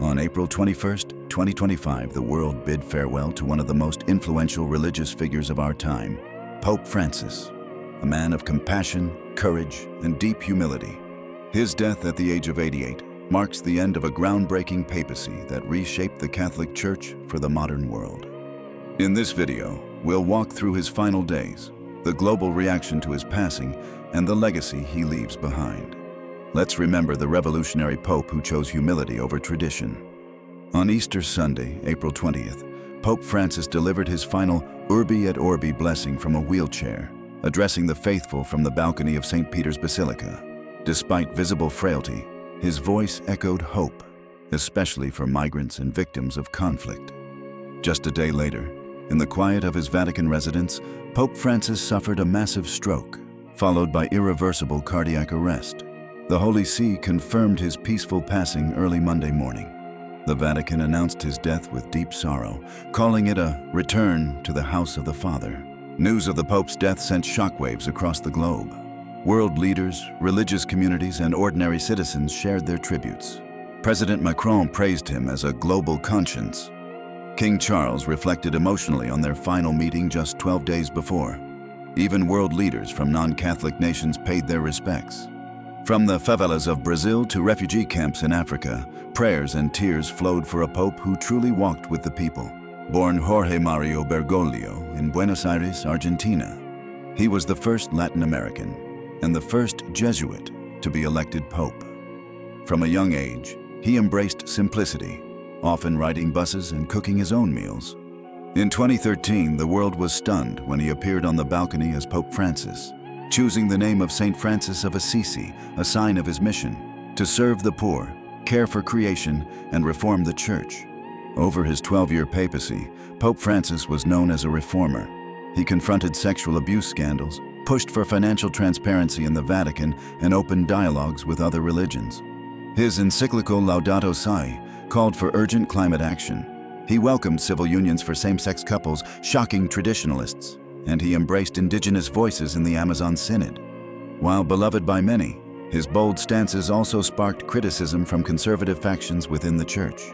On April 21st, 2025, the world bid farewell to one of the most influential religious figures of our time, Pope Francis, a man of compassion, courage, and deep humility. His death at the age of 88 marks the end of a groundbreaking papacy that reshaped the Catholic Church for the modern world. In this video, we'll walk through his final days, the global reaction to his passing, and the legacy he leaves behind. Let's remember the revolutionary Pope who chose humility over tradition. On Easter Sunday, April 20th, Pope Francis delivered his final Urbi et Orbi blessing from a wheelchair, addressing the faithful from the balcony of St. Peter's Basilica. Despite visible frailty, his voice echoed hope, especially for migrants and victims of conflict. Just a day later, in the quiet of his Vatican residence, Pope Francis suffered a massive stroke, followed by irreversible cardiac arrest. The Holy See confirmed his peaceful passing early Monday morning. The Vatican announced his death with deep sorrow, calling it a return to the house of the Father. News of the Pope's death sent shockwaves across the globe. World leaders, religious communities, and ordinary citizens shared their tributes. President Macron praised him as a global conscience. King Charles reflected emotionally on their final meeting just 12 days before. Even world leaders from non-Catholic nations paid their respects. From the favelas of Brazil to refugee camps in Africa, prayers and tears flowed for a pope who truly walked with the people. Born Jorge Mario Bergoglio in Buenos Aires, Argentina, he was the first Latin American and the first Jesuit to be elected pope. From a young age, he embraced simplicity, often riding buses and cooking his own meals. In 2013, the world was stunned when he appeared on the balcony as Pope Francis, choosing the name of St. Francis of Assisi, a sign of his mission to serve the poor, care for creation, and reform the Church. Over his 12-year papacy, Pope Francis was known as a reformer. He confronted sexual abuse scandals, pushed for financial transparency in the Vatican, and opened dialogues with other religions. His encyclical Laudato Si called for urgent climate action. He welcomed civil unions for same-sex couples, shocking traditionalists, and he embraced indigenous voices in the Amazon Synod. While beloved by many, his bold stances also sparked criticism from conservative factions within the Church.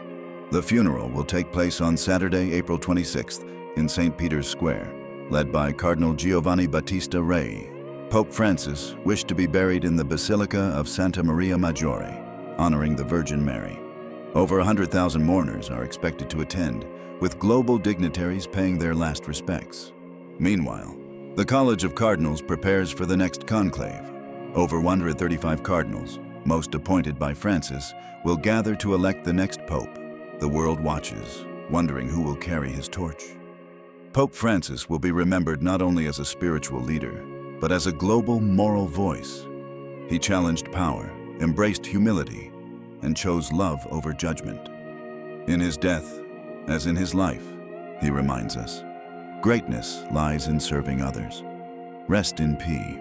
The funeral will take place on Saturday, April 26th, in St. Peter's Square, led by Cardinal Giovanni Battista Re. Pope Francis wished to be buried in the Basilica of Santa Maria Maggiore, honoring the Virgin Mary. Over 100,000 mourners are expected to attend, with global dignitaries paying their last respects. Meanwhile, the College of Cardinals prepares for the next conclave. Over 135 cardinals, most appointed by Francis, will gather to elect the next pope. The world watches, wondering who will carry his torch. Pope Francis will be remembered not only as a spiritual leader, but as a global moral voice. He challenged power, embraced humility, and chose love over judgment. In his death, as in his life, he reminds us, greatness lies in serving others. Rest in peace.